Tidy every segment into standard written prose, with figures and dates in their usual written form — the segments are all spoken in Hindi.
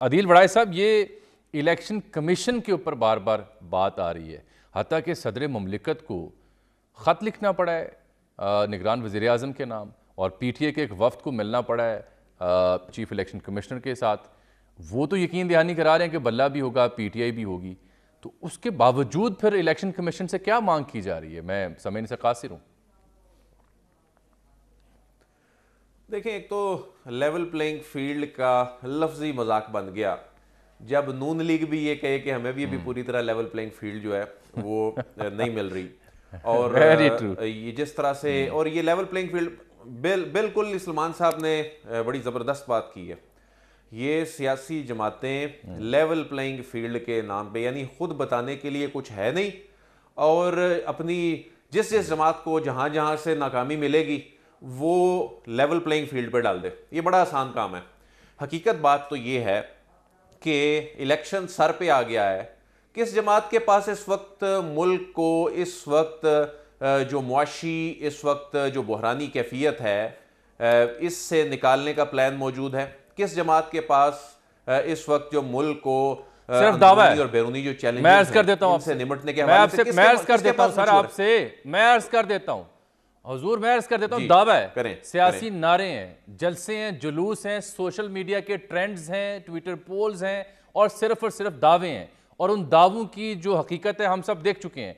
अदील वड़ाई साहब, ये इलेक्शन कमीशन के ऊपर बार बार बात आ रही है, हत्ता कि सदर मुमलिकत को ख़त लिखना पड़ा है निगरान वज़ीर आज़म के नाम, और PTI के एक वफ्द को मिलना पड़ा है चीफ इलेक्शन कमिश्नर के साथ। वो तो यकीन दहानी करा रहे हैं कि बल्ला भी होगा, PTI भी होगी, तो उसके बावजूद फिर इलेक्शन कमीशन से क्या मांग की जा रही है? मैं समझने से कासिर हूँ। देखें, एक तो लेवल प्लेइंग फील्ड का लफ्जी मजाक बन गया जब नून लीग भी ये कहे कि हमें भी अभी पूरी तरह लेवल प्लेइंग फील्ड जो है वो नहीं मिल रही। और ये जिस तरह से और ये लेवल प्लेइंग फील्ड बिल्कुल सलमान साहब ने बड़ी ज़बरदस्त बात की है। ये सियासी जमातें लेवल प्लेइंग फील्ड के नाम पे यानी खुद बताने के लिए कुछ है नहीं, और अपनी जिस जिस जमात को जहाँ जहाँ से नाकामी मिलेगी वो लेवल प्लेइंग फील्ड पर डाल दे। ये बड़ा आसान काम है। हकीकत बात तो ये है कि इलेक्शन सर पे आ गया है। किस जमात के पास इस वक्त मुल्क को इस वक्त जो मुआशी इस वक्त जो बहरानी कैफियत है इससे निकालने का प्लान मौजूद है? किस जमात के पास इस वक्त जो मुल्क को सिर्फ दावा है और बैरूनी जो चैलेंज मैं अर्ज कर देता हूं आपसे निपटने के मैं हवाले से मैं अर्ज कर देता हूं सर आपसे मैं अर्ज कर देता हूं हुजूर, मैं अर्ज कर देता हूं, दावा है, सियासी नारे हैं, जलसे हैं, जुलूस हैं, सोशल मीडिया के ट्रेंड्स हैं, ट्विटर पोल्स हैं, और सिर्फ दावे हैं। और उन दावों की जो हकीकत है हम सब देख चुके हैं।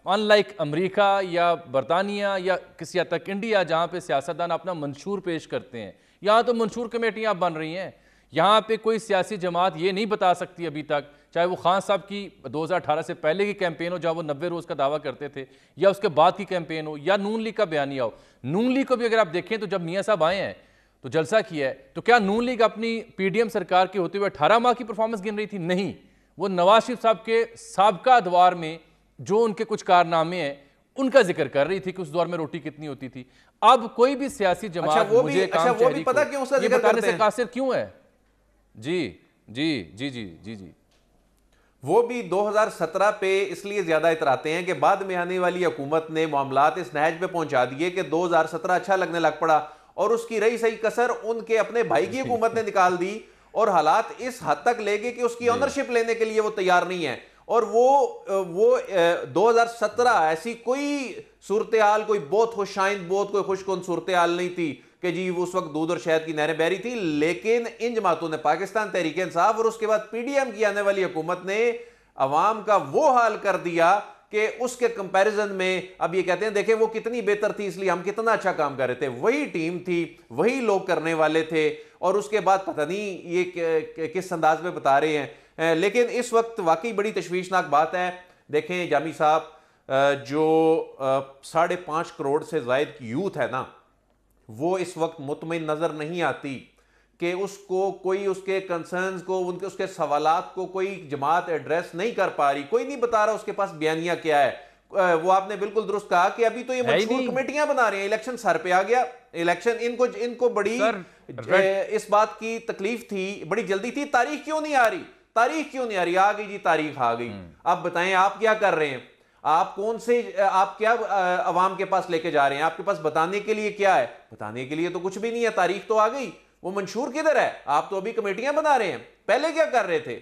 अनलाइक अमेरिका या बरतानिया या किसी हद तक इंडिया, जहां पे सियासतदान अपना मंशूर पेश करते हैं, यहां तो मंशूर कमेटियां बन रही हैं। यहाँ पे कोई सियासी जमात ये नहीं बता सकती अभी तक, चाहे वो खान साहब की 2018 से पहले की कैंपेन हो जहाँ वो 90 रोज़ का दावा करते थे, या उसके बाद की कैंपेन हो, या नून लीग का बयानिया हो। नून लीग को भी अगर आप देखें तो जब मियाँ साहब आए हैं तो जलसा किया है, तो क्या नून लीग अपनी PDM सरकार के होते हुए 18 माह की परफॉर्मेंस गिन रही थी? नहीं, वो नवाज शरीफ साहब के साबका अदवार में जो उनके कुछ कारनामे हैं उनका जिक्र कर रही थी कि उस दौर में रोटी कितनी होती थी। अब कोई भी सियासी जमात मुझे काम चेहरी को ये बताने से कासिर क्यों है? जी जी जी जी जी जी वो भी 2017 पे इसलिए ज्यादा इतराते हैं कि बाद में आने वाली हुकूमत ने मामलात इस नहज पे पहुंचा दिए कि 2017 अच्छा लगने लग पड़ा, और उसकी रही सही कसर उनके अपने भाई की हुकूमत ने निकाल दी, और हालात इस हद तक ले गए कि उसकी ऑनरशिप लेने के लिए वो तैयार नहीं है। और वो 2017 ऐसी कोई सूरत हाल, कोई बहुत खुशाइंद, बहुत कोई खुशकुन सूरत हाल नहीं थी कि जी वो उस वक्त दूध और शहद की नहरें बह रही थी। लेकिन इन जमातों ने, पाकिस्तान तहरीक इंसाफ और उसके बाद PDM की आने वाली हुकूमत ने अवाम का वो हाल कर दिया कि उसके कंपैरिजन में अब ये कहते हैं देखें वो कितनी बेहतर थी इसलिए हम कितना अच्छा काम कर रहे थे। वही टीम थी, वही लोग करने वाले थे, और उसके बाद पता नहीं ये किस अंदाज में बता रहे हैं। लेकिन इस वक्त वाकई बड़ी तशवीशनाक बात है। देखें जामी साहब, जो 5.5 करोड़ से जायद की यूथ है ना, वो इस वक्त मुतमिन नजर नहीं आती कि उसको कोई उसके कंसर्न्स को, उनके उसके सवालात को कोई जमात एड्रेस नहीं कर पा रही। कोई नहीं बता रहा उसके पास बयानिया क्या है। वो आपने बिल्कुल दुरुस्त कहा कि अभी तो ये मशहूर कमेटियां बना रही हैं। इलेक्शन सर पे आ गया, इलेक्शन इनको बड़ी इस बात की तकलीफ थी, बड़ी जल्दी थी। तारीख क्यों नहीं आ रही? तारीख क्यों नहीं आ रही? आ गई जी, तारीख आ गई। आप बताएं आप क्या कर रहे हैं? आप कौन से, आप क्या अवाम के पास लेके जा रहे हैं? आपके पास बताने के लिए क्या है? बताने के लिए तो कुछ भी नहीं है। तारीख तो आ गई, वो मंशूर किधर है? आप तो अभी कमेटियां बना रहे हैं। पहले क्या कर रहे थे?